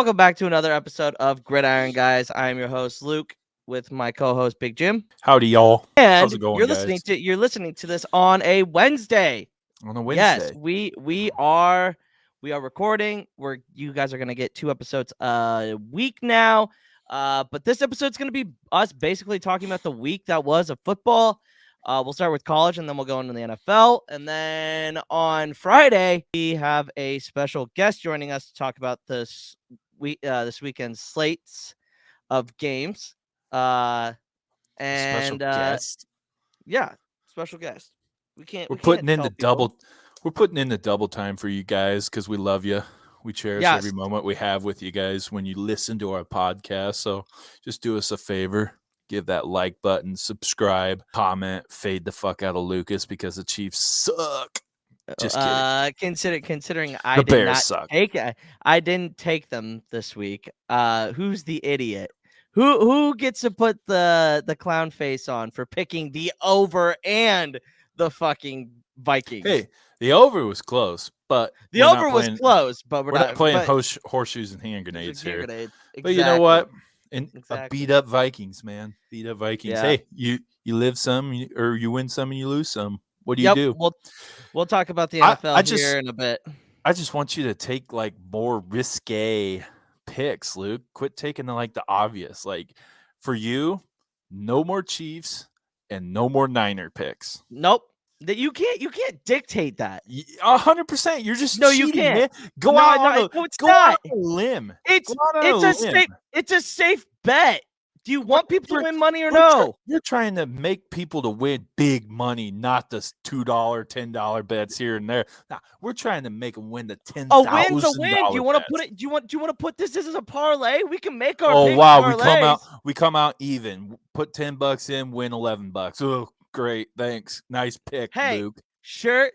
Welcome back to another episode of GridIron, guys. I am your host Luke with my co-host Big Jim. Howdy, y'all. How's And it going, you're guys? listening to this on a Wednesday. On a Wednesday. Yes, we are recording. You guys are gonna get 2 episodes a week now. But this episode's gonna be us basically talking about the week that was of football. We'll start with college and then we'll go into the NFL. And then on Friday, we have a special guest joining us to talk about this weekend's slates of games. Special guest. Yeah, special guest. We're putting in the double time for you guys because we love you. We cherish every moment we have with you guys when you listen to our podcast. So just do us a favor. Give that like button, subscribe, comment, fade the fuck out of Lucas because the Chiefs suck. Just kidding. Considering I didn't take them this week. Who's the idiot? Who gets to put the clown face on for picking the over and the fucking Vikings? Hey, the over was close, but the over was close, but we're not playing horseshoes and hand grenades here. Exactly. But you know what? Beat up Vikings, man. Beat up Vikings. Yeah. Hey, you live some, or you win some and you lose some. What do you do? We'll talk about the NFL here in a bit. I just want you to take like more risque picks, Luke. Quit taking the obvious. Like for you, no more Chiefs and no more Niner picks. Nope. That you can't dictate that. 100%. You're just cheating, you can't. Man. Go out on a limb. It's a safe bet. Do you want people to win money or no? You're trying to make people to win big money, not the $2, $10 bets here and there. Nah, we're trying to make them win the $10,000. A win's a win. Do you want to put it? Do you want to put this as a parlay? We can make our parlays. We come out even. Put $10 in, win $11. Oh, great, thanks. Nice pick, Luke. Sure.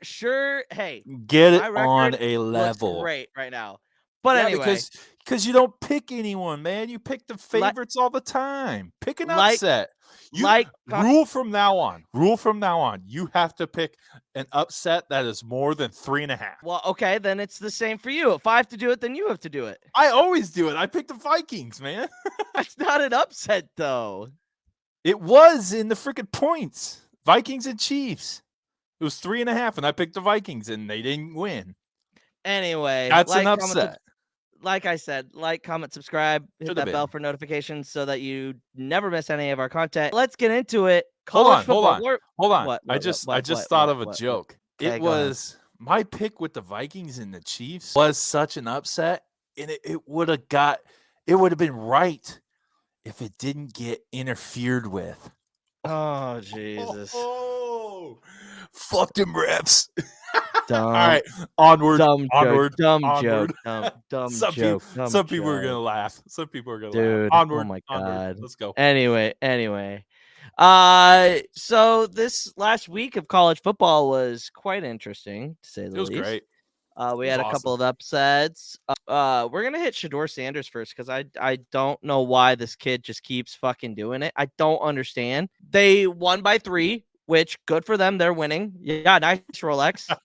Hey, get it on a level. Great right now. But anyway, because you don't pick anyone, man. You pick the favorites all the time. Pick an upset. Rule from now on. You have to pick an upset that is more than 3.5. Well, okay, then it's the same for you. If I have to do it, then you have to do it. I always do it. I pick the Vikings, man. That's not an upset, though. It was in the freaking points. Vikings and Chiefs. It was 3.5, and I picked the Vikings, and they didn't win. Anyway, that's an upset. Like I said, comment, subscribe, hit that bell for notifications so that you never miss any of our content. Let's get into it. Hold on. What, I just thought of a joke. Okay, it was my pick with the Vikings and the Chiefs was such an upset, and it would have been right if it didn't get interfered with. Oh, Jesus. Fuck them refs. Dumb. All right, onward. Dumb joke. Dumb joke. Some people are gonna laugh. Some people are gonna laugh. Onward. Oh my God. God. Let's go. Anyway. So this last week of college football was quite interesting, to say the least. It was great. We had a couple of upsets. We're gonna hit Shedeur Sanders first because I don't know why this kid just keeps fucking doing it. I don't understand. They won by 3. Which good for them. They're winning. Yeah, nice Rolex.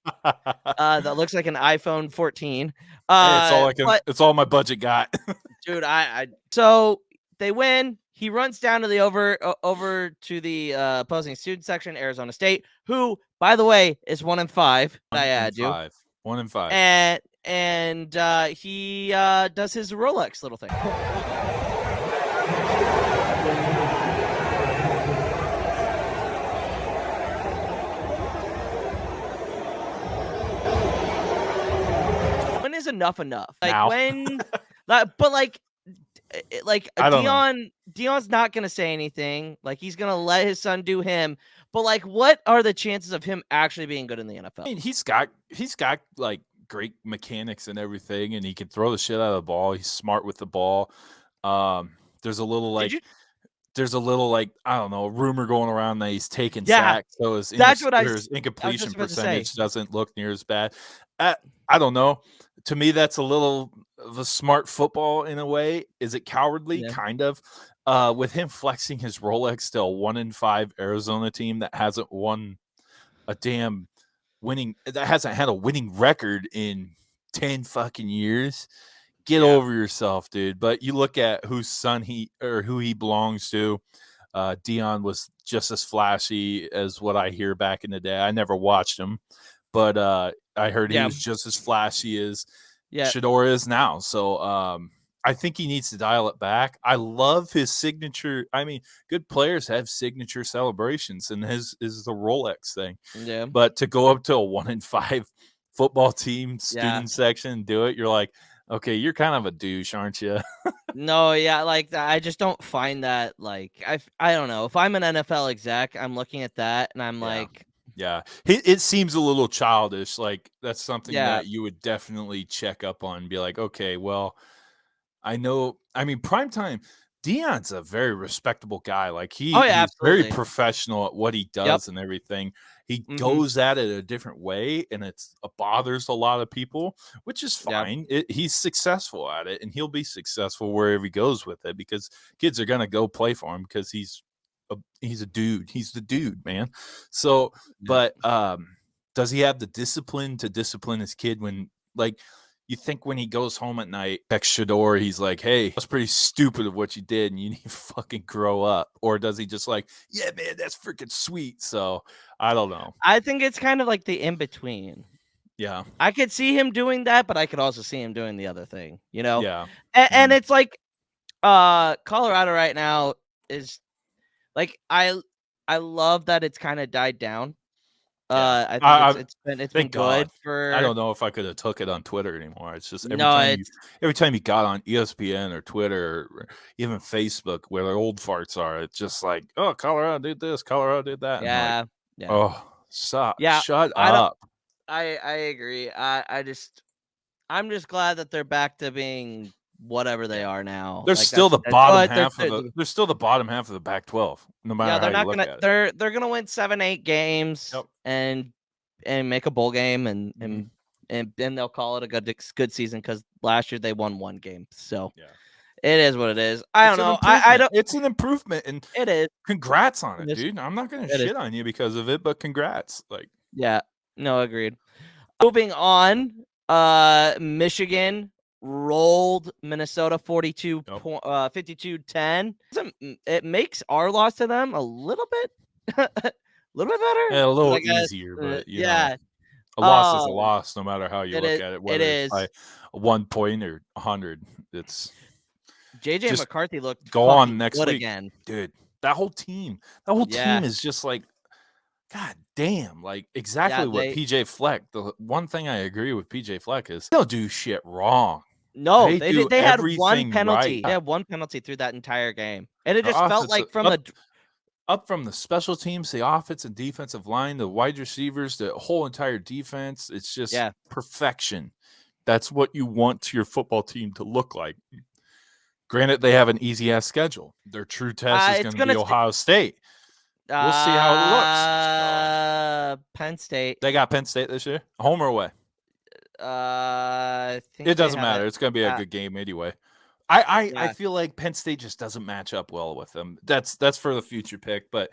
That looks like an iPhone 14. It's all my budget got. Dude, so they win. He runs down to the over to the opposing student section, Arizona State, who, by the way, is 1-5. I add you 1-5. And he does his Rolex little thing. When is enough? Like now. When, but Deion's not gonna say anything. Like he's gonna let his son do him. But like, what are the chances of him actually being good in the NFL? I mean, he's got like great mechanics and everything, and he can throw the shit out of the ball. He's smart with the ball. There's a little like I don't know, rumor going around that he's taking sacks, so his incompletion percentage doesn't look near as bad. I don't know. To me, that's a little of a smart football in a way. Is it cowardly? Yeah. Kind of. With him flexing his Rolex to a 1-5 Arizona team that hasn't won a damn winning, that hasn't had a winning record in 10 fucking years. get over yourself, dude. But you look at whose son who he belongs to. Dion was just as flashy as what I hear back in the day. I never watched him, but I heard he was just as flashy as Shedeur is now. So I think he needs to dial it back. I love his signature. I mean, good players have signature celebrations, and his is the Rolex thing. Yeah. But to go up to a 1-5 football team student section and do it, you're like, okay, you're kind of a douche, aren't you? No, yeah, like I just don't find that like I don't know. If I'm an NFL exec, I'm looking at that and I'm like, yeah, it seems a little childish. Like that's something that you would definitely check up on and be like, okay, well, I know. I mean, primetime. Dion's a very respectable guy. Like he's very professional at what he does and everything. He goes at it a different way, and it bothers a lot of people, which is fine. He's successful at it, and he'll be successful wherever he goes with it because kids are gonna go play for him because he's a dude. He's the dude, man. So, but does he have the discipline to discipline his kid when like? You think when he goes home at night, text Shedeur, he's like, hey, that's pretty stupid of what you did, and you need to fucking grow up. Or does he just like, yeah, man, that's freaking sweet. So I don't know. I think it's kind of like the in-between. Yeah. I could see him doing that, but I could also see him doing the other thing, you know? Yeah. And it's like Colorado right now is like I love that it's kind of died down. I think it's been good for. I don't know if I could have took it on Twitter anymore. It's just every time you got on ESPN or Twitter or even Facebook where the old farts are, it's just like, oh, Colorado did this, Colorado did that. Yeah. Like, oh, stop. Yeah. Shut up. I agree. I'm just glad that they're back to being whatever they are now. They're still the bottom half they're still the bottom half of the Pac-12. No matter they're how not you look gonna at it. they're gonna win 7-8 games and make a bowl game and then they'll call it a good season because last year they won one game. So it is what it is. I don't know. I don't. It's an improvement, and it is. Congrats on it, dude. I'm not gonna shit on you because of it, but congrats. Like, no, agreed. Moving on, Michigan rolled Minnesota 52-10. It makes our loss to them a little bit better. Yeah, a little easier, but you know, a loss is a loss no matter how you look at it, whether it's by 1 point or 100. It's JJ McCarthy looked go on next week again. Dude, that whole team is just like, God damn, like exactly what PJ Fleck. The one thing I agree with PJ Fleck is they'll do shit wrong. No, they had one penalty. Right. They had one penalty through that entire game. And it just felt like from up from the special teams, the offense and defensive line, the wide receivers, the whole entire defense, it's just perfection. That's what you want your football team to look like. Granted, they have an easy-ass schedule. Their true test is going to be Ohio State. We'll see how it looks. Penn State. They got Penn State this year? Home or away? I think it doesn't matter. It's going to be a good game anyway. I feel like Penn State just doesn't match up well with them. That's for the future pick, but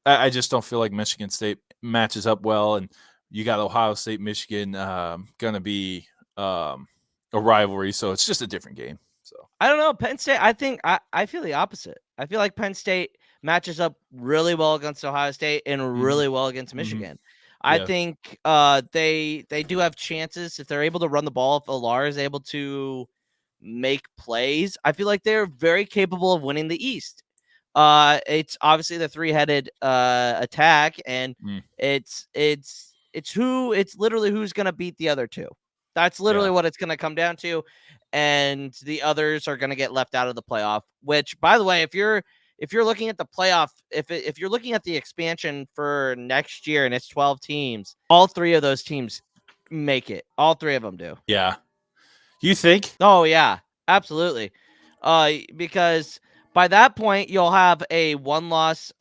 I just don't feel like Michigan State matches up well. And you got Ohio State, Michigan going to be a rivalry, so it's just a different game. So I don't know. Penn State, I feel the opposite. I feel like Penn State matches up really well against Ohio State and really well against Michigan. I think they do have chances if they're able to run the ball. If Alar is able to make plays, I feel like they're very capable of winning the East. It's obviously the three-headed attack, and it's literally who's going to beat the other two. That's literally what it's going to come down to, and the others are going to get left out of the playoff. Which, by the way, if you're looking at the playoff, if you're looking at the expansion for next year and it's 12 teams, all three of those teams make it. All three of them do. Yeah. You think? Oh, yeah, absolutely. Because by that point, you'll have a one-loss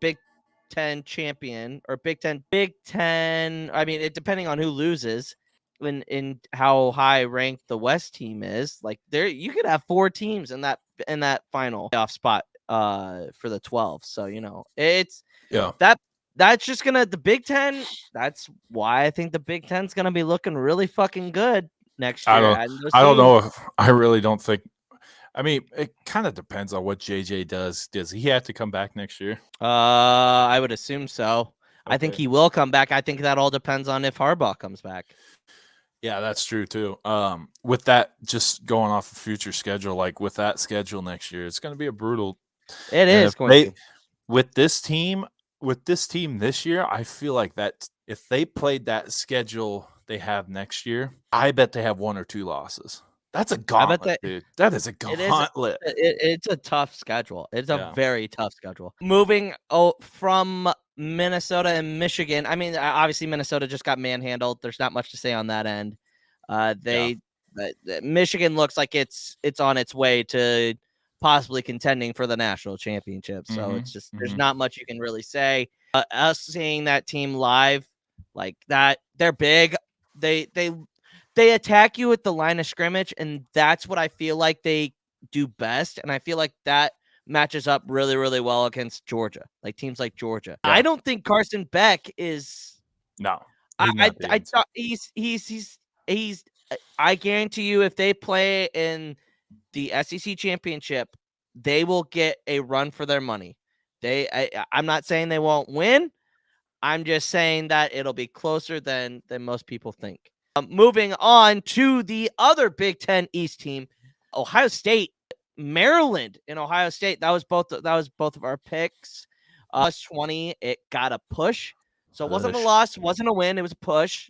Big Ten champion or Big Ten. I mean, depending on who loses in how high ranked the West team is, like you could have 4 teams in that final playoff spot for the 12. So, you know, it's that's just gonna the Big Ten. That's why I think the Big Ten's gonna be looking really fucking good next year. And those I don't teams, know if I really don't think. I mean, it kind of depends on what JJ does. Does he have to come back next year? I would assume so. I think Okay. he will come back. I think that all depends on if Harbaugh comes back. Yeah, that's true too. With that, just going off a future schedule, like with that schedule next year, it's going to be a brutal. It And is if going to they be. with this team this year, I feel like that if they played that schedule they have next year, I bet they have 1 or 2 losses. That's a I bet gauntlet, that dude. That is a it is. gauntlet. It's a tough schedule. It's a Yeah. very tough schedule. Moving from Minnesota and Michigan. I mean, obviously Minnesota just got manhandled. There's not much to say on that end. Michigan looks like it's on its way to possibly contending for the national championship. So it's just there's not much you can really say. Us seeing that team live like that, they're big. They attack you at the line of scrimmage, and that's what I feel like they do best. And I feel like that matches up really, really well against Georgia, like teams like Georgia. Yeah. I don't think Carson Beck is. No. I thought he's. I guarantee you, if they play in the SEC championship, they will get a run for their money. I'm not saying they won't win. I'm just saying that it'll be closer than most people think. Moving on to the other Big Ten East team, Ohio State, Maryland, and Ohio State. That was both of our picks. +20, it got a push, so it wasn't a loss, wasn't a win. It was a push.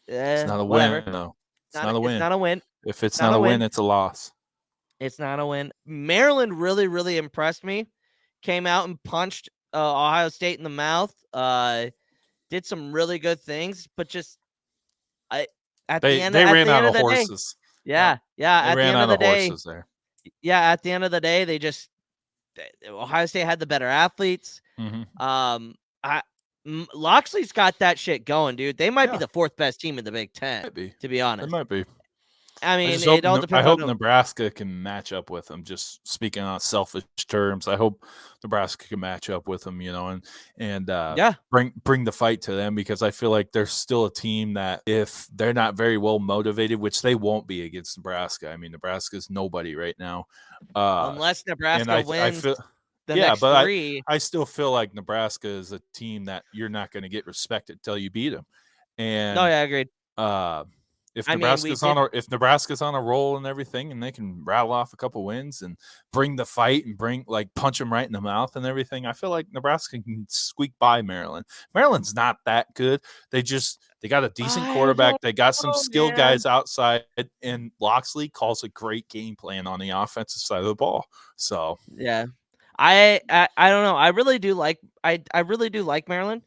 It's not a Whatever. win, though. It's not a win. If it's not a win, it's a loss. It's not a win. Maryland really, really impressed me. Came out and punched Ohio State in the mouth. Did some really good things, but just at the end of the horses. Day, yeah. At the end of the day, there. Yeah, at the end of the day, Ohio State had the better athletes. Loxley's got that shit going, dude. They might be the 4th best team in the Big Ten. To be honest, it might be. I mean, it all depends. I hope Nebraska can match up with them. Just speaking on selfish terms, I hope Nebraska can match up with them. And bring the fight to them, because I feel like they're still a team that, if they're not very well motivated, which they won't be against Nebraska. I mean, Nebraska's nobody right now, unless Nebraska wins. I still feel like Nebraska is a team that you're not going to get respected until you beat them. And I agreed. If Nebraska's on a roll and everything, and they can rattle off a couple wins and bring the fight and punch them right in the mouth and everything, I feel like Nebraska can squeak by Maryland. Maryland's not that good. They got a decent quarterback. They got some skilled guys outside, and Loxley calls a great game plan on the offensive side of the ball. So yeah, I don't know. I really do like Maryland.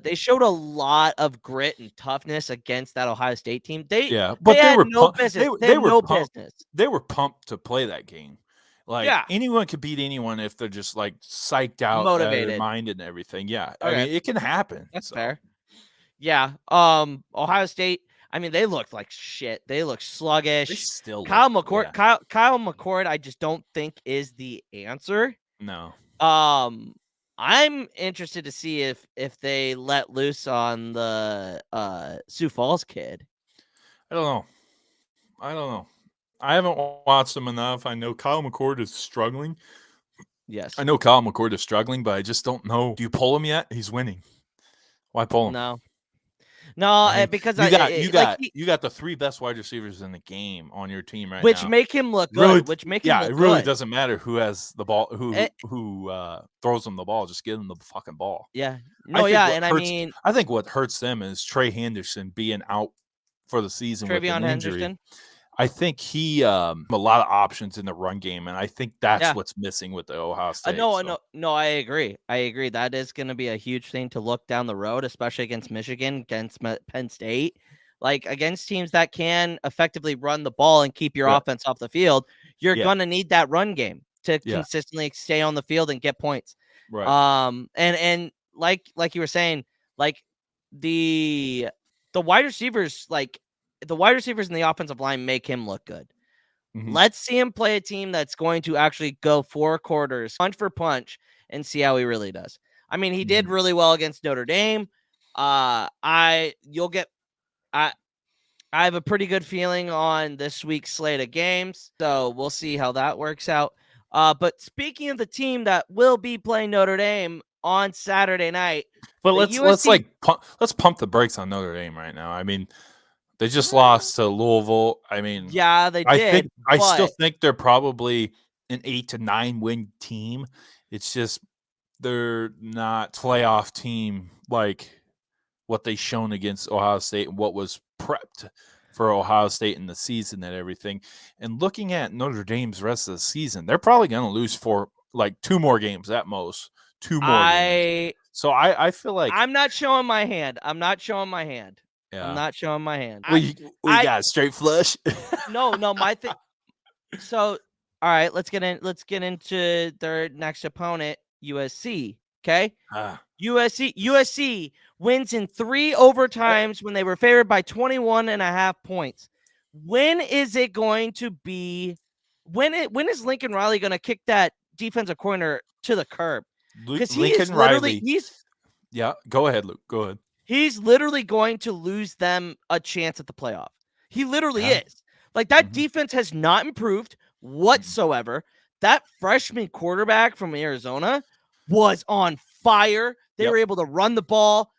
They showed a lot of grit and toughness against that Ohio State team. They were no business. They were business. They were pumped to play that game. Anyone could beat anyone if they're just psyched out, motivated, out of mind and everything. Yeah, okay. I mean, it can happen. That's fair. Yeah. Ohio State. I mean, they looked like shit. They look sluggish. They still Kyle McCord. I just don't think is the answer. No. I'm interested to see if they let loose on the Sioux Falls kid. I don't know. I haven't watched them enough. I know Kyle McCord is struggling. Yes. I know Kyle McCord is struggling, but I just don't know. Do you pull him yet? He's winning. Why pull him? No, because you got the 3 best wide receivers in the game on your team right now, which make him look good. It really doesn't matter who has the ball, who throws them the ball. Just give them the fucking ball. Yeah. I think what hurts them is Trey Henderson being out for the season with an injury. Henderson. I think he a lot of options in the run game, and I think that's what's missing with the Ohio State. No, I agree. That is going to be a huge thing to look down the road, especially against Michigan, against Penn State, against teams that can effectively run the ball and keep your offense off the field. You're going to need that run game to consistently stay on the field and get points. Right. And like you were saying, the wide receivers, the wide receivers in the offensive line make him look good. Mm-hmm. Let's see him play a team that's going to actually go 4 quarters, punch for punch, and see how he really does. I mean, he did really well against Notre Dame. I have a pretty good feeling on this week's slate of games, so we'll see how that works out. But speaking of the team that will be playing Notre Dame on Saturday night, but let's pump the brakes on Notre Dame right now. I mean, they just lost to Louisville. I mean, yeah, they did. I still think they're probably an 8 to 9 win team. It's just they're not playoff team like what they shown against Ohio State and what was prepped for Ohio State in the season and everything. And looking at Notre Dame's rest of the season, they're probably going to lose 2 more games at most. 2 more games. So I feel like I'm not showing my hand. Yeah. I'm not showing my hand. We got a straight flush. No, my thing. So, all right, let's get into their next opponent, USC. Okay. USC wins in 3 overtimes when they were favored by 21.5 points. When is it going to be? When is Lincoln Riley going to kick that defensive corner to the curb? Because yeah. Go ahead, Luke. Go ahead. He's literally going to lose them a chance at the playoff. He literally is. Like, that defense has not improved whatsoever. That freshman quarterback from Arizona was on fire. They were able to run the ball.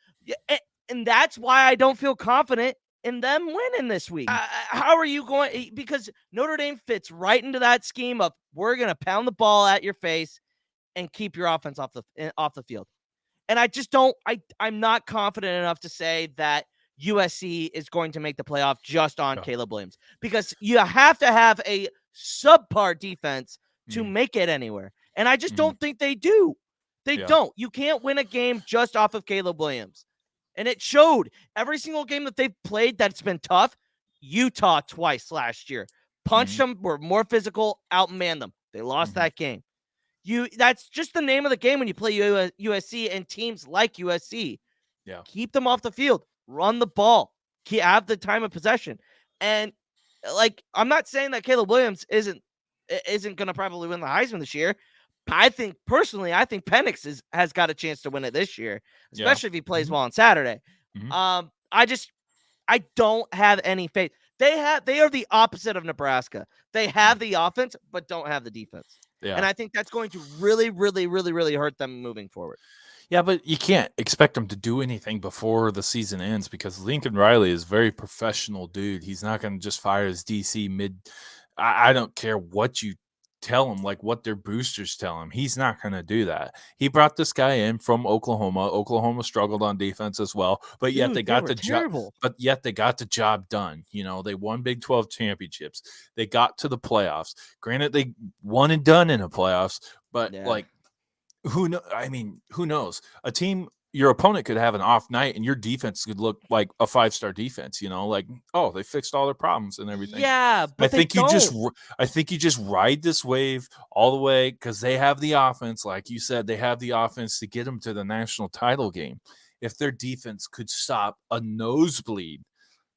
And that's why I don't feel confident in them winning this week. How are you going? Because Notre Dame fits right into that scheme of we're going to pound the ball at your face and keep your offense off the field. And I just don't – I'm not confident enough to say that USC is going to make the playoff just on Caleb Williams, because you have to have a subpar defense to make it anywhere. And I just don't think they do. They don't. You can't win a game just off of Caleb Williams. And it showed every single game that they've played that's been tough. Utah twice last year. Punched them, were more physical, outmanned them. They lost that game. That's just the name of the game when you play USC and teams like USC. Yeah. Keep them off the field. Run the ball. Have the time of possession. And, like, I'm not saying that Caleb Williams isn't going to probably win the Heisman this year. I think Penix has got a chance to win it this year, especially if he plays well on Saturday. I don't have any faith. They are the opposite of Nebraska. They have the offense, but don't have the defense. Yeah. And I think that's going to really, really, really, really hurt them moving forward. Yeah, but you can't expect them to do anything before the season ends, because Lincoln Riley is a very professional dude. He's not going to just fire his DC mid. I don't care what you tell him, like what their boosters tell him. He's not going to do that. He brought this guy in from Oklahoma. Oklahoma struggled on defense as well, but yet they got the job. But yet they got the job done. You know, they won Big 12 championships. They got to the playoffs. Granted, they won and done in the playoffs, but who knows? A team, your opponent could have an off night and your defense could look like a 5-star defense, like, oh, they fixed all their problems and everything. Yeah, but I think you just ride this wave all the way, because they have the offense. Like you said, they have the offense to get them to the national title game. If their defense could stop a nosebleed,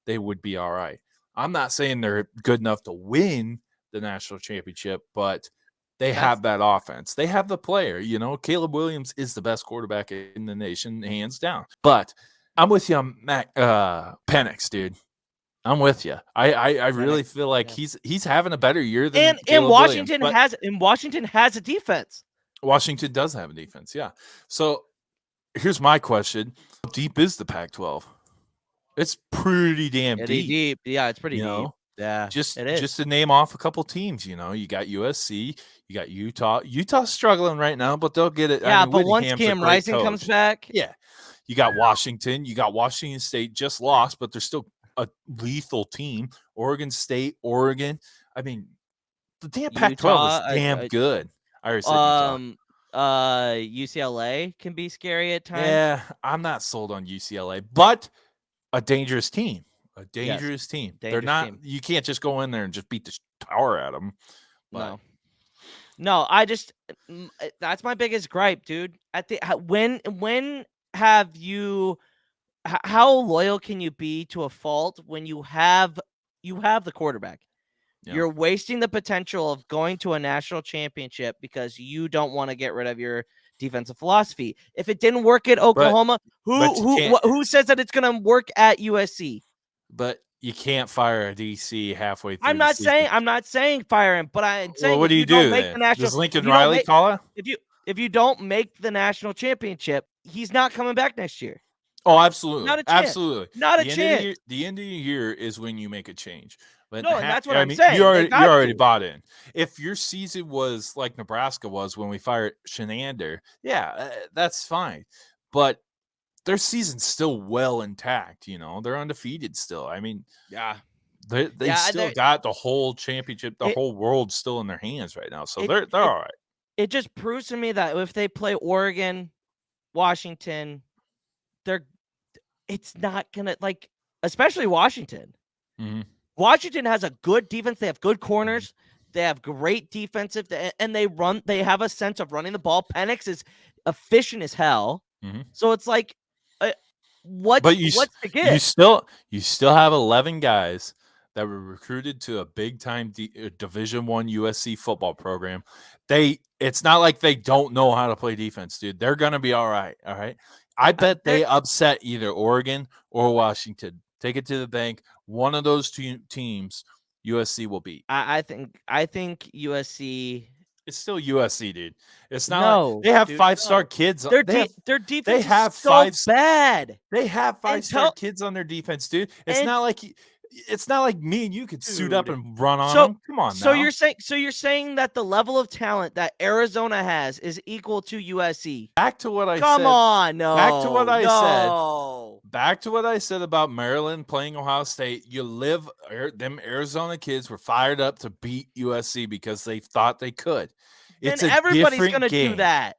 they would be all right. I'm not saying they're good enough to win the national championship, but they have that offense. They have the player. Caleb Williams is the best quarterback in the nation, hands down. But I'm with you on Penix, dude. I'm with you. I really feel like he's having a better year than Caleb Washington Williams, Washington has a defense. Washington does have a defense, yeah. So here's my question: how deep is the Pac-12? It's pretty damn deep. Yeah, it's pretty deep. Yeah, just to name off a couple teams, you got USC, you got Utah. Utah's struggling right now, but they'll get it. Yeah, but once Cam Rising comes back, you got Washington. You got Washington State, just lost, but they're still a lethal team. Oregon State, Oregon. I mean, the damn Pac-12 is damn good. I already said Utah. UCLA can be scary at times. Yeah, I'm not sold on UCLA, but a dangerous team. They're not. You can't just go in there and just beat the tower at them. But. No. That's my biggest gripe, dude. When have you? How loyal can you be to a fault when you have the quarterback? Yeah. You're wasting the potential of going to a national championship because you don't want to get rid of your defensive philosophy. If it didn't work at Oklahoma, who says that it's going to work at USC? But you can't fire a DC halfway through. I'm not saying fire him, but I'm saying what do you do then? Does Lincoln Riley call it? If you don't make the national championship, he's not coming back next year. Oh, absolutely. Not a chance. Absolutely. Not a chance. The end of the year is when you make a change. But no, and that's what I'm saying. You already bought in. If your season was like Nebraska was when we fired Shenander, yeah, that's fine. But their season's still well intact. They're undefeated still. I mean, yeah, they still got the whole championship, the whole world still in their hands right now. So they're all right. It just proves to me that if they play Oregon, Washington, it's not gonna, like, especially Washington. Mm-hmm. Washington has a good defense. They have good corners. They have great defensive, and they have a sense of running the ball. Penix is efficient as hell. Mm-hmm. So it's like, what's the gift? You still have 11 guys that were recruited to a big time Division I USC football program. It's not like they don't know how to play defense, dude. They're gonna be all right. All right. I bet they upset either Oregon or Washington. Take it to the bank. One of those two teams, USC will beat. I think USC. It's still USC, dude. It's not like they have five-star kids. Their defense is so bad. They have five-star kids on their defense, dude. It's not like me and you could suit up and run on them. Come on, so you're saying that the level of talent that Arizona has is equal to USC? Back to what I said. Come on, no. Back to what I said. Back to what I said about Maryland playing Ohio State. Them Arizona kids were fired up to beat USC because they thought they could. It's everybody's going to do that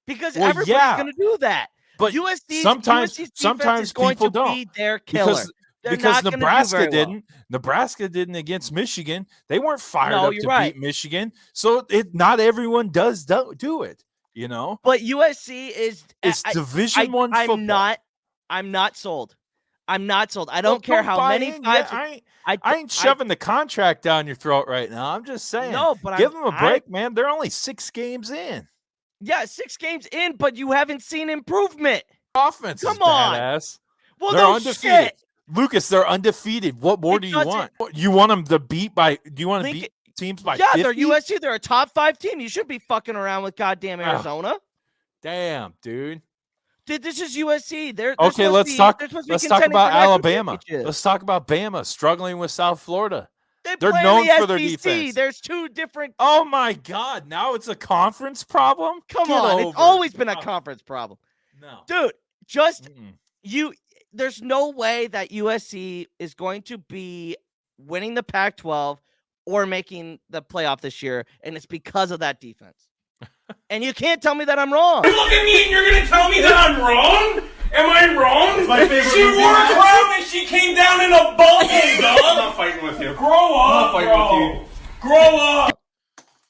because everybody's going to do that. But sometimes people don't. Be their killer. Because Nebraska didn't. Nebraska didn't against Michigan. They weren't fired up to beat Michigan. So not everyone does do it, But USC is Division I football. I'm not sold. I don't care how many fives. I ain't shoving the contract down your throat right now. I'm just saying. No, but give them a break, man. They're only 6 games in. Yeah, 6 games in, but you haven't seen improvement. Offense is badass. Well, they're undefeated. Shit. Lucas, they're undefeated. What more do you want? You want them to beat by? Do you want to beat teams by? Yeah, 50? they're USC. They're a top 5 team. You shouldn't be fucking around with goddamn Arizona. Damn, dude. This is USC. Okay, let's talk about Alabama. Let's talk about Bama struggling with South Florida. They're known for their defense. There's 2 different. Oh my God! Now it's a conference problem. Come on, it's always been a conference problem. No, dude, There's no way that USC is going to be winning the Pac-12 or making the playoff this year, and it's because of that defense. And you can't tell me that I'm wrong. You look at me and you're going to tell me that I'm wrong? Am I wrong? It's my favorite she wore a crown and she came down in a bubble, dog. I'm not fighting with you. Grow up, bro. Grow up.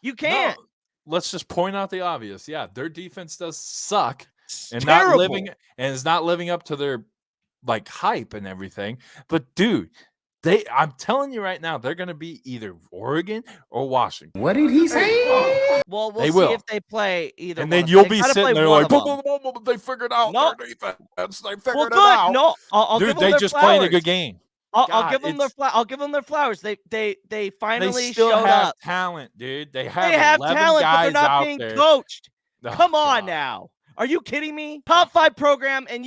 You can't. No, let's just point out the obvious. Yeah, their defense does suck. And is not living up to their hype and everything. But dude, I'm telling you right now, they're going to be either Oregon or Washington. What did he say? Well, we'll see if they play either. And then you'll be sitting there like, they figured out their defense. They figured it out. No, I'll dude, give them they just flowers. played a good game. I'll give them their flowers. They finally still showed have up. Talent, dude. They have talent, guys but they're not out being there. coached. Oh, Come on now. Are you kidding me? Top 5 program, and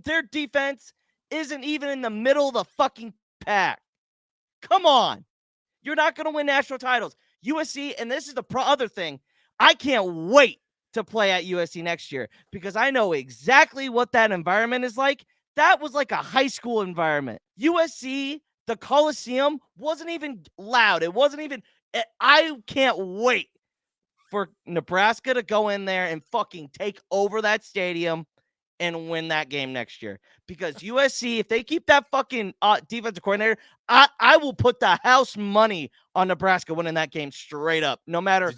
their defense isn't even in the middle of the fucking pack. Come on. You're not going to win national titles. USC, and this is the other thing, I can't wait to play at USC next year because I know exactly what that environment is like. That was like a high school environment. USC, the Coliseum, wasn't even loud. It wasn't even – I can't wait for Nebraska to go in there and fucking take over that stadium and win that game next year. Because USC, if they keep that fucking defensive coordinator, I will put the house money on Nebraska winning that game straight up, no matter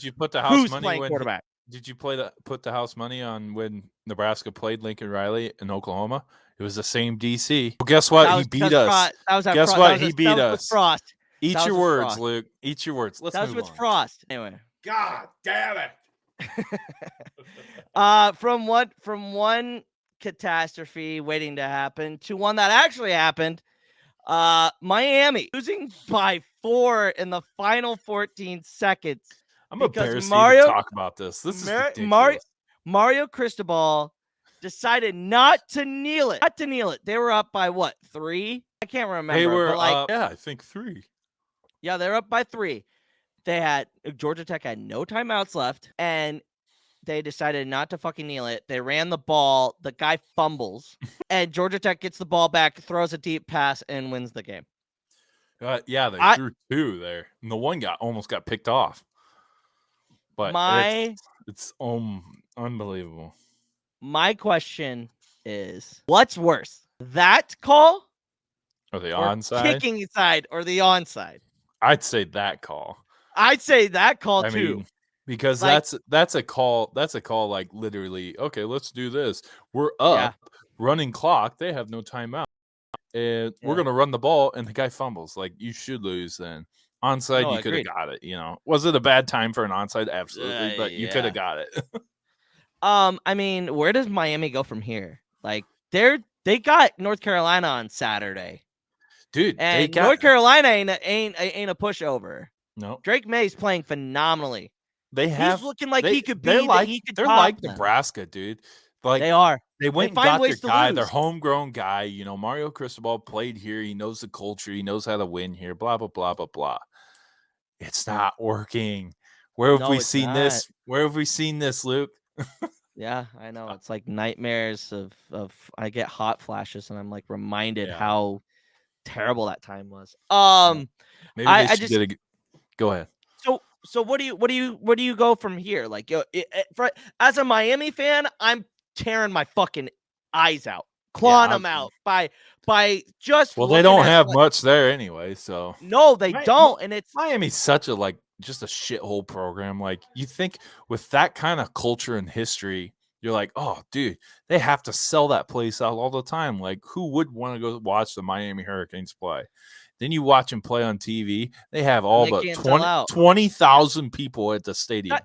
who's playing quarterback. Did you put the house money on when Nebraska played Lincoln Riley in Oklahoma? It was the same DC. Well, guess what? He beat us. Guess what? He beat us. Frost. Eat your words, Luke. Eat your words. Let's move on. That was with Frost. Anyway. God damn it. From one catastrophe waiting to happen to one that actually happened. Miami losing by 4 in the final 14 seconds. I'm because embarrassed to even talk about this. This is ridiculous. Mario Cristobal decided not to kneel it. They were up by what, 3? I can't remember. They were but like, up, I think 3. Yeah, they're up by 3. Georgia Tech had no timeouts left, and they decided not to fucking kneel it. They ran the ball. The guy fumbles, and Georgia Tech gets the ball back, throws a deep pass, and wins the game. Yeah, they threw 2 there, and the one almost got picked off. But it's unbelievable. My question is, what's worse, that call or the onside, kicking side, or the onside? I'd say that call. I'd say that call I too. mean, because that's a call. That's a call. Like literally, okay, let's do this. We're up, running clock. They have no timeout, and we're gonna run the ball. And the guy fumbles. Like you should lose then. Onside, you could have got it. Was it a bad time for an onside? Absolutely, but you could have got it. I mean, where does Miami go from here? Like they got North Carolina on Saturday. Dude, and North Carolina ain't a pushover. No, Drake May's playing phenomenally. He's looking like he could be. They're like Nebraska, dude. Like they are. They went and got their guy, their homegrown guy. Mario Cristobal played here. He knows the culture. He knows how to win here. Blah blah blah blah blah. It's not working. Where have we seen this? Where have we seen this, Luke? Yeah, I know. It's like nightmares of. I get hot flashes, and I'm like reminded how terrible that time was. Maybe I just get a. Go ahead. So where do you go from here? Like, as a Miami fan, I'm tearing my fucking eyes out, clawing them out by just. Well, they don't have much there anyway, so no, they don't, and it's Miami's such a just a shithole program. Like you think with that kind of culture and history, you're like, oh, dude, they have to sell that place out all the time. Like, who would want to go watch the Miami Hurricanes play? Then you watch them play on TV. They have all but 20,000 people at the stadium.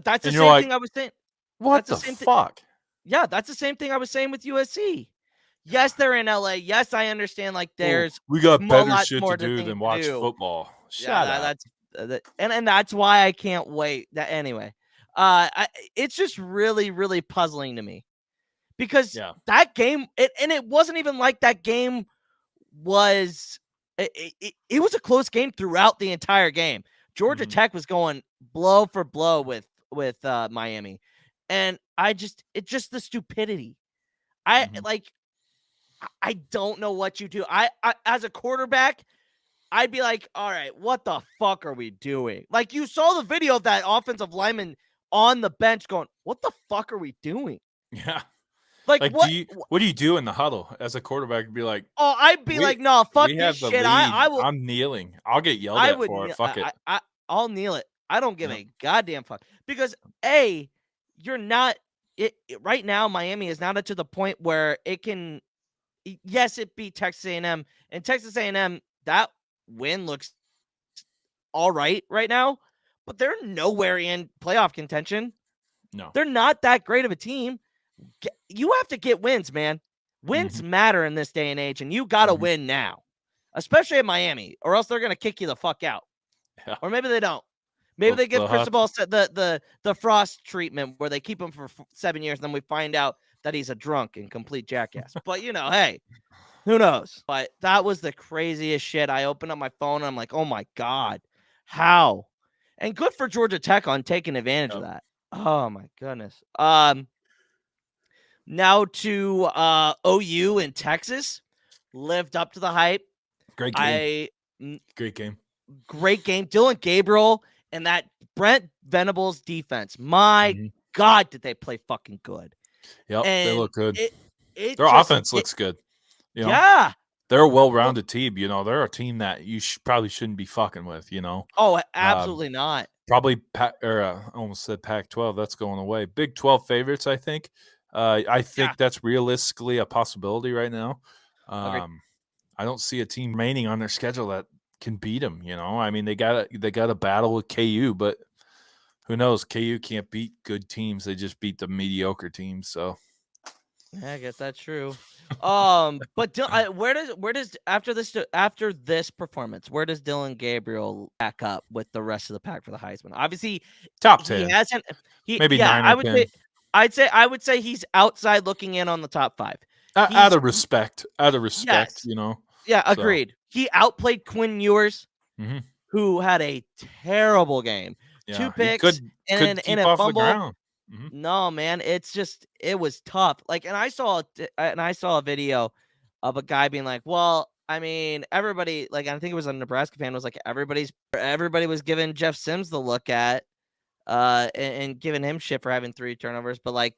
That's the same thing I was saying. What the fuck? Yeah, that's the same thing I was saying with USC. Yes, they're in LA. Yes, I understand. Like, we got better shit to do than watch football. Shut up. And that's why I can't wait. Anyway, it's just really, really puzzling to me because that game, it wasn't even like that game was. It was a close game throughout the entire game. Georgia Tech was going blow for blow with Miami, and it's just the stupidity. I don't know what you do. I as a quarterback, I'd be like, all right, what the fuck are we doing? Like, you saw the video of that offensive lineman on the bench going, what the fuck are we doing? Yeah. Like what do you do in the huddle as a quarterback? Be like, I'd be like, no, fuck this shit. I'm kneeling. I'll get yelled at for it. Fuck it. I'll kneel it. I don't give a goddamn fuck because you're not right now. Miami is not to the point where it can. Yes, it beat Texas A&M, and Texas A&M, that win looks all right now, but they're nowhere in playoff contention. No, they're not that great of a team. You have to get wins, man. Wins matter in this day and age, and you got to win now, especially at Miami, or else they're going to kick you the fuck out. Yeah. Or maybe they don't. Maybe they give Cristobal the Frost treatment where they keep him for 7 years, and then we find out that he's a drunk and complete jackass. But, hey, who knows? But that was the craziest shit. I opened up my phone, and I'm like, oh, my God. How? And good for Georgia Tech on taking advantage of that. Oh, my goodness. Now to OU in Texas. Lived up to the hype. Great game. Great game. Dylan Gabriel and that Brent Venables defense. My God, did they play fucking good. Yep, and they look good. Their offense looks good. Yeah. They're a well-rounded team. They're a team that you probably shouldn't be fucking with, Oh, absolutely not. Probably, I almost said Pac-12. That's going away. Big 12 favorites, I think. I think that's realistically a possibility right now. I don't see a team remaining on their schedule that can beat them. I mean, they got a battle with KU, but Who knows? KU can't beat good teams. They just beat the mediocre teams. So Yeah, I guess that's true. But where does after this performance, where does Dylan Gabriel back up with the rest of the pack for the Heisman? Obviously, top he 10. hasn't. Maybe 9 or 10. I would say he's outside looking in on the top 5. Out of respect, Yes. you know. Yeah, agreed. He outplayed Quinn Ewers, who had a terrible game. Yeah, 2 picks and a fumble. No, man, it was tough. Like, and I saw a video of a guy being like, "Well, I mean, everybody, like, I think it was a Nebraska fan, was like, everybody was giving Jeff Sims the look at, and giving him shit for having 3 turnovers, but like,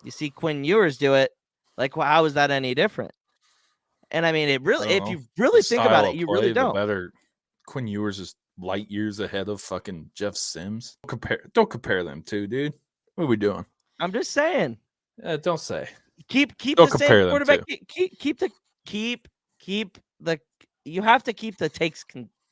you see Quinn Ewers do it, like, well, how is that any different?" And I mean, if you really think about it, you really don't. Better Quinn Ewers is light years ahead of fucking Jeff Sims. Don't compare them two, dude. What are we doing? I'm just saying. Don't say. Keep don't the same quarterback. Keep the. You have to keep the takes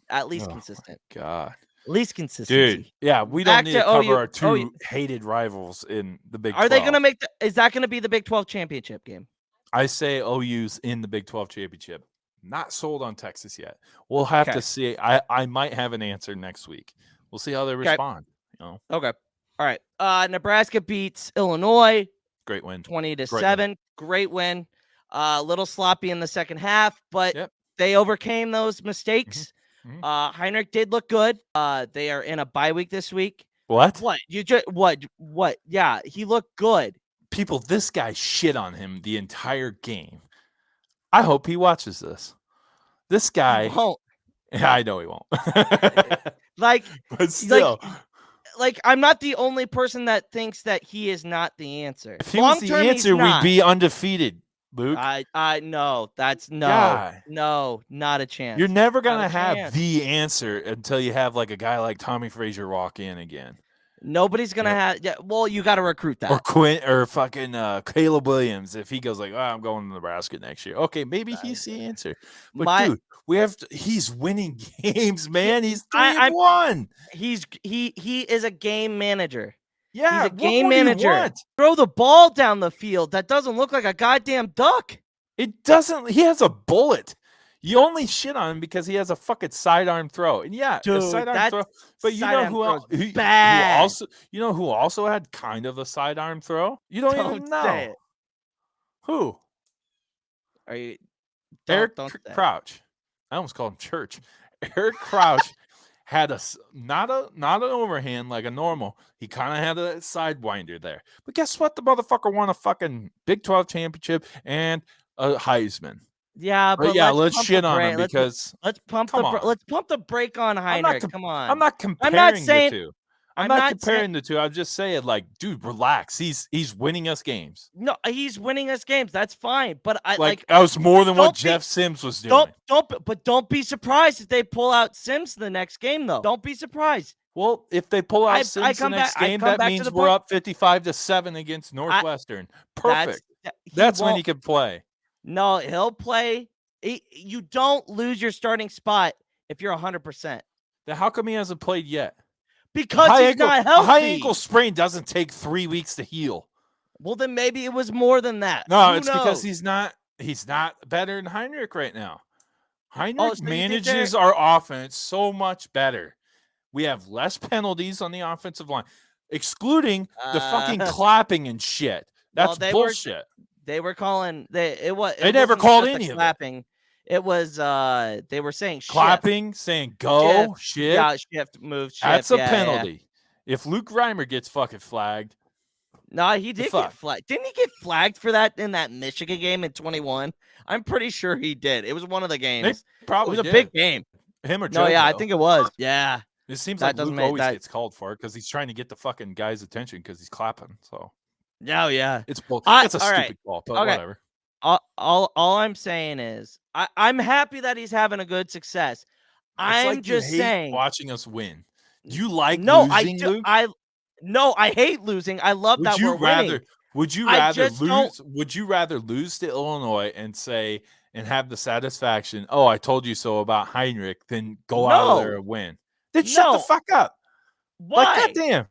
at least consistent. God, at least consistency. Dude, yeah, we don't need to cover our 2 hated rivals in the Big 12. Are they going to make is that going to be the Big 12 championship game? I say OU's in the Big 12 championship. Not sold on Texas yet. We'll have to see. I might have an answer next week. We'll see how they respond. You know. Okay. All right. Nebraska beats Illinois. Great win. 20-7. Great win. A little sloppy in the second half, but they overcame those mistakes. Heinrich did look good. They are in a bye week this week. What? What? Yeah, he looked good. People, this guy shit on him the entire game. I hope he watches this. This guy won't. I know he won't. But still. Like, I'm not the only person that thinks that he is not the answer. If he was the answer, we'd be undefeated, Luke. No, that's no, not a chance. You're never gonna have the answer until you have like a guy like Tommy Frazier walk in again. Nobody's gonna have. Yeah, well, you got to recruit that. Or Quinn or fucking Caleb Williams if he goes like, I'm going to Nebraska next year. Okay, maybe he's the answer. But dude, he's winning games, man. He's 3-1. He is a game manager. Yeah, he's a game manager. Throw the ball down the field. That doesn't look like a goddamn duck. It doesn't. He has a bullet. You only shit on him because he has a fucking sidearm throw. And yeah, dude, a sidearm throw. But you know who else? Who also had kind of a sidearm throw? You don't even know. Say it. Who? Are you Eric Crouch? I almost called him Church. Eric Crouch had not an overhand like a normal. He kind of had a sidewinder there. But guess what? The motherfucker won a fucking Big 12 championship and a Heisman. Yeah, but let's shit on him because let's pump the brake on Heinrich. Come on. I'm not comparing the two. I'm not comparing the two. I'm just saying, like, dude, relax. He's winning us games. No, he's winning us games. That's fine. But that was more than what Jeff Sims was doing. Don't be surprised if they pull out Sims the next game, though. Don't be surprised. Well, if they pull out Sims the next game, that means we're up 55-7 against Northwestern. Perfect. That's when he can play. No, he'll play. You don't lose your starting spot if you're 100%. Then how come he hasn't played yet? Because he's not healthy. A high ankle sprain doesn't take 3 weeks to heal. Well, then maybe it was more than that. No, it's because he's not better than Heinrich right now. Heinrich manages our offense so much better. We have less penalties on the offensive line, excluding the fucking clapping and shit. That's bullshit. They were calling they never called any of clapping. It was they were saying clapping, saying go, shift. Yeah, shift, move, shift. That's a penalty. Yeah. If Luke Reimer gets fucking flagged. No, he did get flagged. Didn't he get flagged for that in that Michigan game in 21? I'm pretty sure he did. It was one of the games. It was a big game. Him or Joe? No, yeah, I think it was. Yeah. It seems like Luke always gets called for it because he's trying to get the fucking guy's attention because he's clapping. So. Oh, yeah. It's a stupid call, but whatever. All I'm saying is I'm happy that he's having a good success. I'm just saying watching us win. Do you like losing, Luke? I hate losing. I love that we're winning. Would you rather lose? Would you rather lose to Illinois and say and have the satisfaction, "Oh, I told you so" about Heinrich, than go out there and win? Then shut the fuck up. Why? Like, goddamn.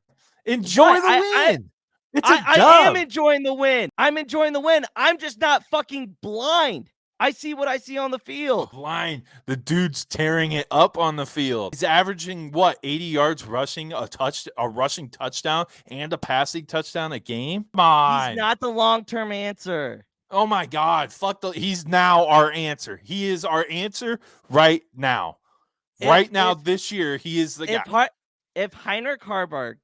Enjoy the win. It's a dub. I am enjoying the win. I'm enjoying the win. I'm just not fucking blind. I see what I see on the field. Blind. The dude's tearing it up on the field. He's averaging what, 80 yards rushing, a rushing touchdown, and a passing touchdown a game. Come on. He's not the long-term answer. Oh my God. He's now our answer. He is our answer right now. This year, he is the guy. If Heinrich Haarberg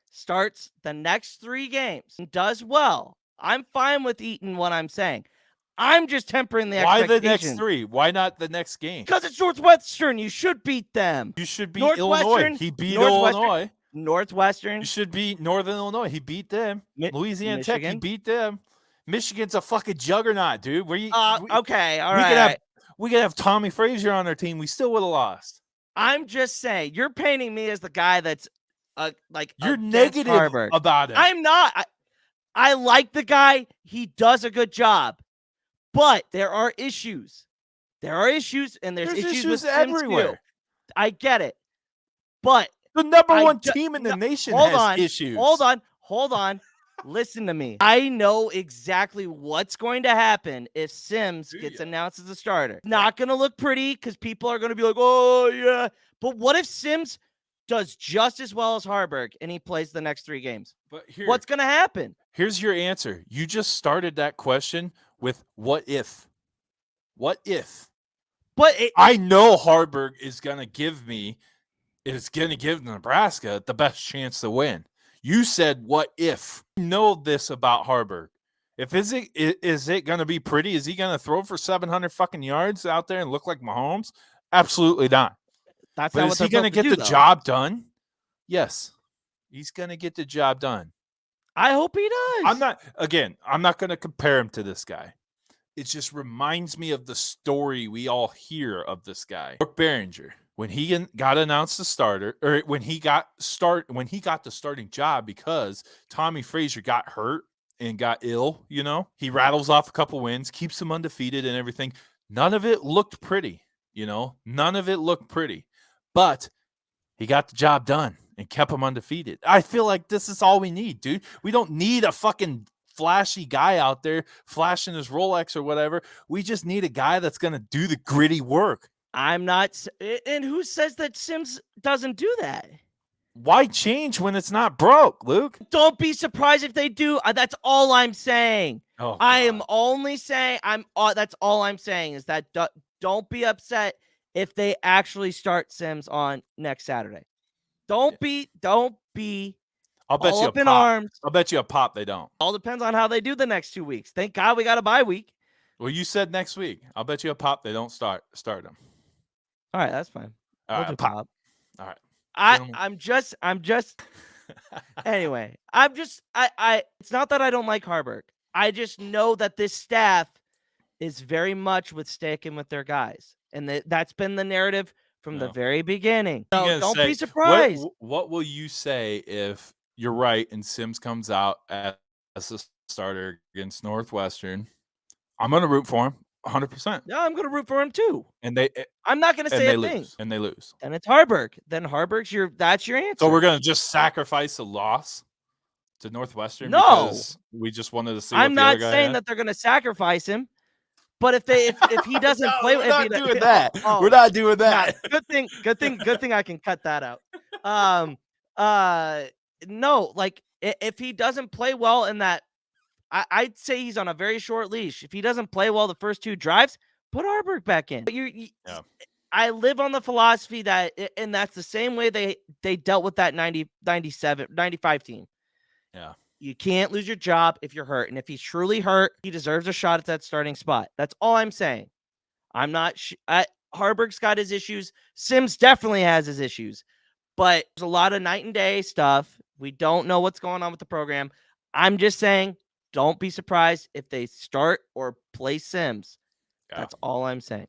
starts the next 3 games and does well, I'm fine with eating what I'm saying. I'm just tempering the expectations. Why the next 3? Why not the next game? Because it's Northwestern. You should beat them. You should beat Illinois. He beat Illinois. Northwestern. You should beat Northern Illinois. He beat them. Louisiana Tech. He beat them. Michigan's a fucking juggernaut, dude. Okay, all right. We could have Tommy Frazier on our team. We still would have lost. I'm just saying, you're painting me as the guy that's you're negative Haarberg. about it. I'm not. I like the guy. He does a good job. But there are issues. There are issues, and there's issues with everywhere. Too. I get it. But the number one team in the nation has issues. Hold on. Listen to me. I know exactly what's going to happen if Sims gets announced as a starter. Not going to look pretty because people are going to be like, oh, yeah. But what if Sims does just as well as Haarberg and he plays the next 3 games? What's going to happen? Here's your answer. You just started that question with what if? What if? But I know Haarberg is going to give Nebraska the best chance to win. You said, what if? You know this about Haarberg. Is it going to be pretty? Is he going to throw for 700 fucking yards out there and look like Mahomes? Absolutely not. But is he going to get the job done? Yes. He's going to get the job done. I hope he does. I'm not going to compare him to this guy. It just reminds me of the story we all hear of this guy. Brooke Behringer, when he got announced the starter, or when he got the starting job because Tommy Frazier got hurt and got ill, he rattles off a couple wins, keeps him undefeated and everything. None of it looked pretty, None of it looked pretty. But he got the job done and kept him undefeated. I feel like this is all we need, dude. We don't need a fucking flashy guy out there flashing his Rolex or whatever. We just need a guy that's going to do the gritty work. I'm not. And who says that Sims doesn't do that? Why change when it's not broke, Luke? Don't be surprised if they do. That's all I'm saying. Oh, I am only saying that's all I'm saying is that don't be upset if they actually start Sims on next Saturday. Don't be I'll bet you up in arms. I'll bet you a pop they don't. All depends on how they do the next 2 weeks. Thank God we got a bye week. Well, you said next week. I'll bet you a pop they don't start them. All right, that's fine. All right, pop. All right. I'm just anyway. It's not that I don't like Haarberg. I just know that this staff is very much with sticking with their guys. And that's been the narrative from the very beginning. So don't be surprised. What will you say if you're right and Sims comes out as a starter against Northwestern? I'm going to root for him 100%. Yeah, I'm going to root for him too. And I'm not going to say a thing. And they lose. And it's Haarberg. Then Haarberg's that's your answer. So we're going to just sacrifice a loss to Northwestern? No. Because we just wanted to see I'm not saying that they're going to sacrifice him. But if he doesn't play, we're not doing that. We're not doing that. Good thing I can cut that out. No, like if he doesn't play well in that, I'd say he's on a very short leash. If he doesn't play well the first 2 drives, put Haarberg back in. But I live on the philosophy that, and that's the same way they dealt with that 95 team. Yeah. You can't lose your job if you're hurt. And if he's truly hurt, he deserves a shot at that starting spot. That's all I'm saying. I'm not Haarberg's got his issues. Sims definitely has his issues. But there's a lot of night and day stuff. We don't know what's going on with the program. I'm just saying, don't be surprised if they start or play Sims. Yeah. That's all I'm saying.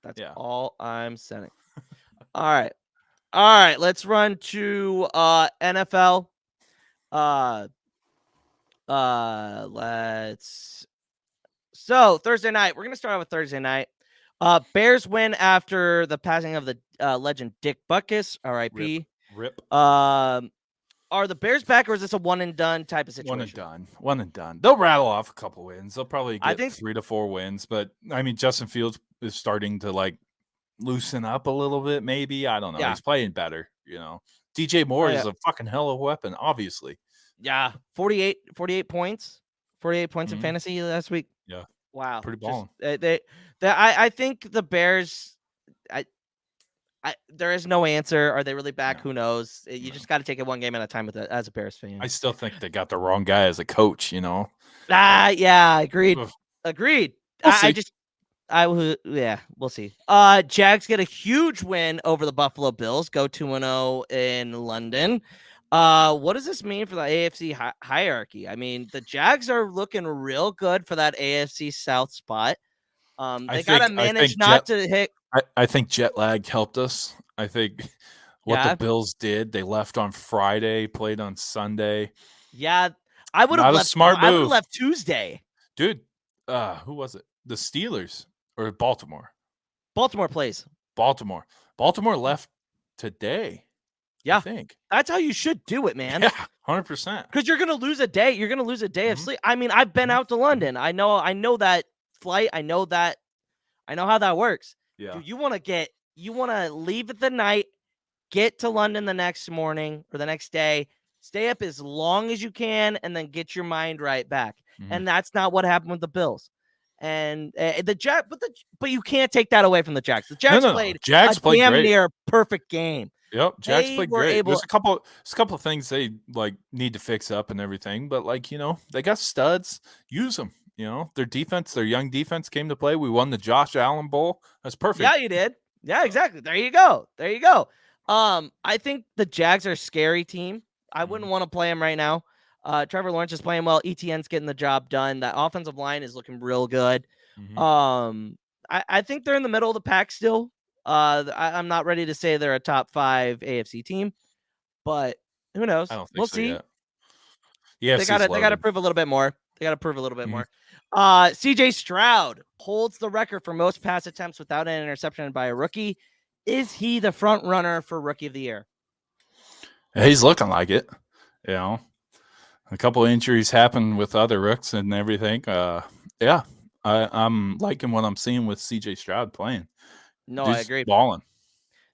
That's all I'm saying. All right. Let's run to NFL. So Thursday night, we're going to start out with Thursday night. Bears win after the passing of the legend Dick Butkus, RIP. Rip. are the Bears back, or is this a one and done type of situation? One and done. They'll rattle off a couple wins. They'll probably I get think 3 to 4 wins. But I mean, Justin Fields is starting to like loosen up a little bit. Maybe, I don't know. Yeah. He's playing better. DJ Moore is a fucking hell of a weapon. Obviously. Yeah, 48 points. 48 points in fantasy last week. Yeah. Wow. Pretty balling. I think the Bears, there is no answer. Are they really back? No. Who knows? You just got to take it one game at a time as a Bears fan. I still think they got the wrong guy as a coach, Yeah, agreed. Agreed. We'll see. We'll see. Jags get a huge win over the Buffalo Bills, go 2-0 in London. What does this mean for the AFC hierarchy? I mean, the Jags are looking real good for that AFC South spot. They got to manage not to hit. I think jet lag helped us. I think what the Bills did, they left on Friday, played on Sunday. Yeah, I would have left. Smart move. I would have left Tuesday. Dude, who was it? The Steelers or Baltimore? Baltimore plays. Baltimore left today. Yeah, I think that's how you should do it, man. Yeah, 100%. Because you're gonna lose a day. You're gonna lose a day of sleep. I mean, I've been out to London. I know that flight. I know how that works. Yeah. Dude, you want to leave at the night, get to London the next morning or the next day, stay up as long as you can, and then get your mind right back. And that's not what happened with the Bills. And the Jags, but you can't take that away from the Jags. The Jags played damn great. near perfect game. Yep, Jags played great. There's a couple of things they like need to fix up and everything, but they got studs. Use them. Their defense, their young defense came to play. We won the Josh Allen Bowl. That's perfect. Yeah, you did. Yeah, exactly. There you go. I think the Jags are a scary team. I wouldn't want to play them right now. Trevor Lawrence is playing well. ETN's getting the job done. That offensive line is looking real good. I think they're in the middle of the pack still. I'm not ready to say they're a top 5 AFC team, but who knows? I don't think we'll so see. Yet. Yeah, they got to prove a little bit more. More. CJ Stroud holds the record for most pass attempts without an interception by a rookie. Is he the front runner for Rookie of the Year? He's looking like it. A couple of injuries happened with other rooks and everything. I'm liking what I'm seeing with CJ Stroud playing. No, Dude's I agree. Balling.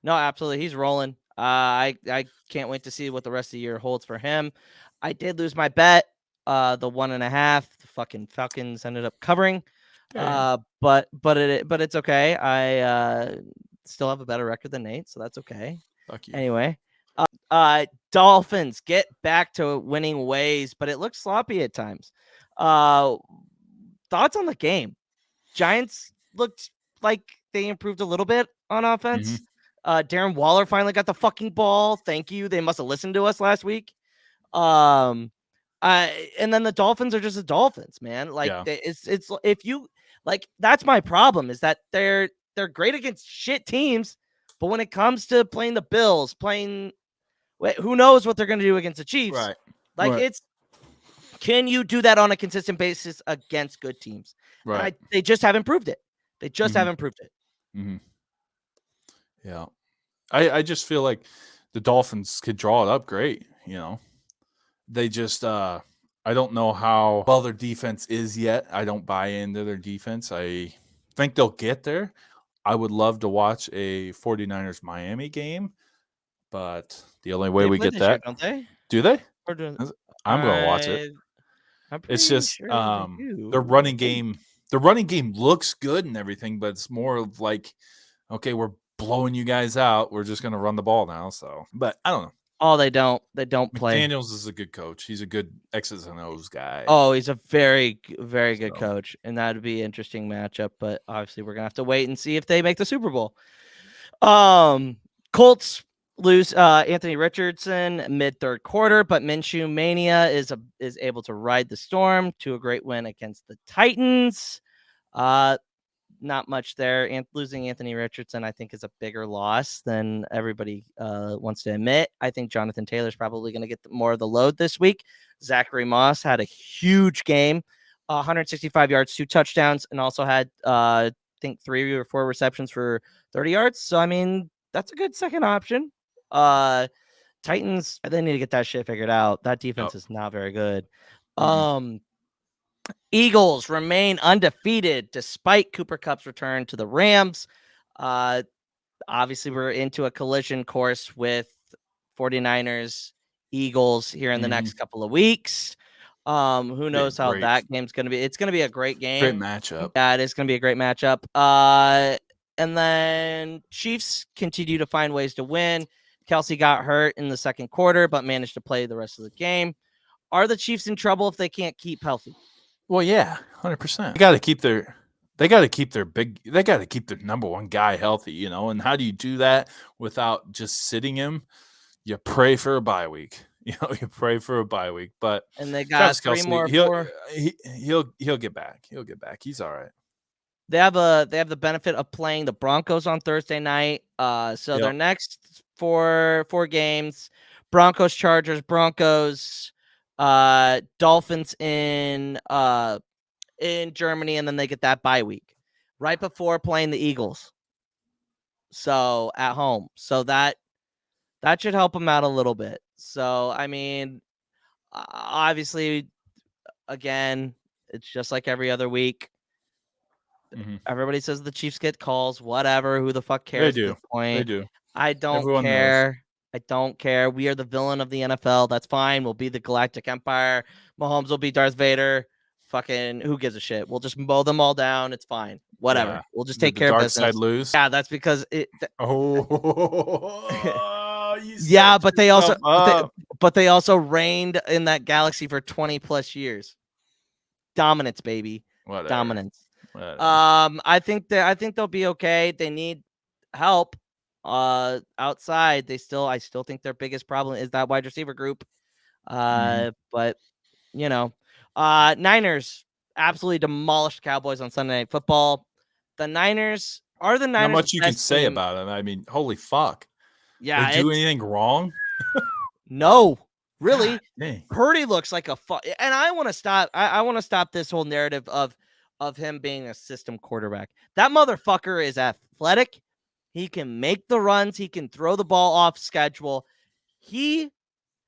No, absolutely. He's rolling. I can't wait to see what the rest of the year holds for him. I did lose my bet. The 1.5. The fucking Falcons ended up covering. But it's okay. I still have a better record than Nate, so that's okay. Fuck you. Anyway, Dolphins get back to winning ways, but it looks sloppy at times. Thoughts on the game? Giants looked like they improved a little bit on offense. Darren Waller finally got the fucking ball. Thank you. They must have listened to us last week. And then the Dolphins are just the Dolphins, man. It's if you like, that's my problem is that they're great against shit teams, but when it comes to playing the Bills, who knows what they're going to do against the Chiefs? Right. Can you do that on a consistent basis against good teams? Right. They just haven't proved it. Haven't proved it. Yeah. I just feel like the Dolphins could draw it up great. They just, I don't know how well their defense is yet. I don't buy into their defense. I think they'll get there. I would love to watch a 49ers Miami game, but the only way we get that, don't they? Do they? I'm going to watch it. It's just their running game. The running game looks good and everything, but it's more of like, okay, we're blowing you guys out. We're just going to run the ball now. So, but I don't know. Oh, they don't play. McDaniels is a good coach. He's a good X's and O's guy. Oh, he's a very, very good coach, and that would be an interesting matchup. But obviously, we're gonna have to wait and see if they make the Super Bowl. Colts lose Anthony Richardson mid-third quarter, but Minshew Mania is able to ride the storm to a great win against the Titans. Not much there. And losing Anthony Richardson, I think, is a bigger loss than everybody wants to admit. I think Jonathan Taylor's probably going to get more of the load this week. Zachary Moss had a huge game, 165 yards, 2 touchdowns, and also had, I think, 3 or 4 receptions for 30 yards. So, I mean, that's a good second option. Titans, they need to get that shit figured out. That defense is not very good. Eagles remain undefeated despite Cooper Kupp's return to the Rams. Obviously, we're into a collision course with 49ers, Eagles here in the next couple of weeks. Who knows how that game's going to be? It's going to be a great game. Great matchup. Yeah, it is going to be a great matchup. And then Chiefs continue to find ways to win. Kelsey got hurt in the second quarter, but managed to play the rest of the game. Are the Chiefs in trouble if they can't keep healthy? Well, yeah, 100%. They got to keep their number one guy healthy, And how do you do that without just sitting him? You pray for a bye week. You pray for a bye week. But and they got three more. He'll get back. He'll get back. He's all right. They have the benefit of playing the Broncos on Thursday night. So their next four games: Broncos, Chargers, Broncos, Dolphins in Germany, and then they get that bye week right before playing the Eagles. So at home, so that should help them out a little bit. So I mean, obviously, again, it's just like every other week. Everybody says the Chiefs get calls, whatever. Who the fuck cares? They do. At this point? They do. I don't care. I don't care. We are the villain of the NFL. That's fine. We'll be the Galactic Empire. Mahomes will be Darth Vader. Fucking who gives a shit? We'll just mow them all down. It's fine. Whatever. Yeah. We'll just take care of business. Dark side lose. Yeah, that's because it. Yeah, but they also reigned in that galaxy for 20 plus years. Dominance, baby. Whatever. Dominance. Whatever. I think they'll be okay. They need help. Outside, I still think their biggest problem is that wide receiver group. But Niners absolutely demolished Cowboys on Sunday Night Football. The Niners. Not much you can say about it. I mean, holy fuck. Yeah, they do anything wrong? No, really. God, Purdy looks like a and I want to stop. I want to stop this whole narrative of him being a system quarterback. That motherfucker is athletic. He can make the runs. He can throw the ball off schedule. He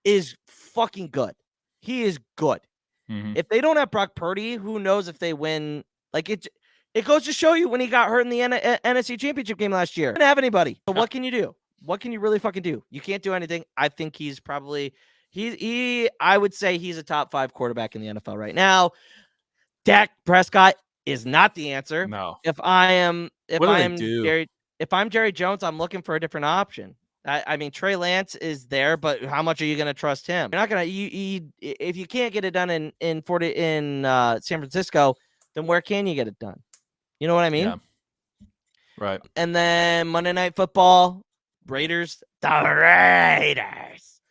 is fucking good. He is good. If they don't have Brock Purdy, who knows if they win? Like it goes to show you when he got hurt in the NFC Championship game last year. Didn't have anybody. So what can you do? What can you really fucking do? You can't do anything. I think he's probably I would say he's a top 5 quarterback in the NFL right now. Dak Prescott is not the answer. No. If I'm Jerry Jones, I'm looking for a different option. I mean, Trey Lance is there, but how much are you going to trust him? You're not going to. If you can't get it done in San Francisco, then where can you get it done? You know what I mean? Yeah. Right. And then Monday Night Football, Raiders, the Raiders.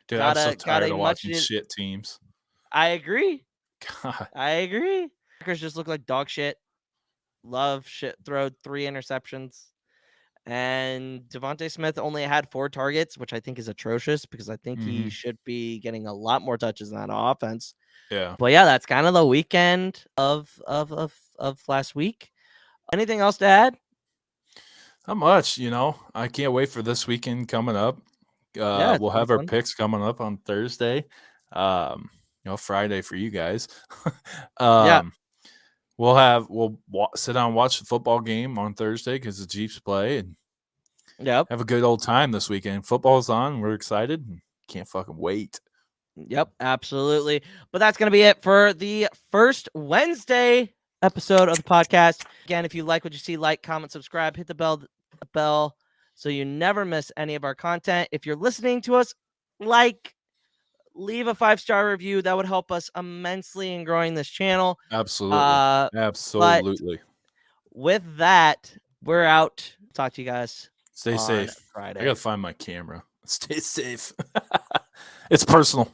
Dude, I'm so tired of watching shit teams. I agree. God. I agree. Packers just look like dog shit. Love shit. Throw 3 interceptions. And Devontae Smith only had 4 targets, which I think is atrocious because I think he should be getting a lot more touches in that offense. Yeah. But yeah, that's kind of the weekend of last week. Anything else to add? Not much, I can't wait for this weekend coming up. We'll have our picks coming up on Thursday. Friday for you guys. We'll sit down and watch the football game on Thursday because the Chiefs play and have a good old time this weekend. Football's on. We're excited. Can't fucking wait. Yep, absolutely. But that's going to be it for the first Wednesday episode of the podcast. Again, if you like what you see, like, comment, subscribe, hit the bell so you never miss any of our content. If you're listening to us, leave a 5-star review. That would help us immensely in growing this channel. Absolutely. Absolutely. With that, we're out. Talk to you guys. Stay safe. Friday. I got to find my camera. Stay safe. It's personal.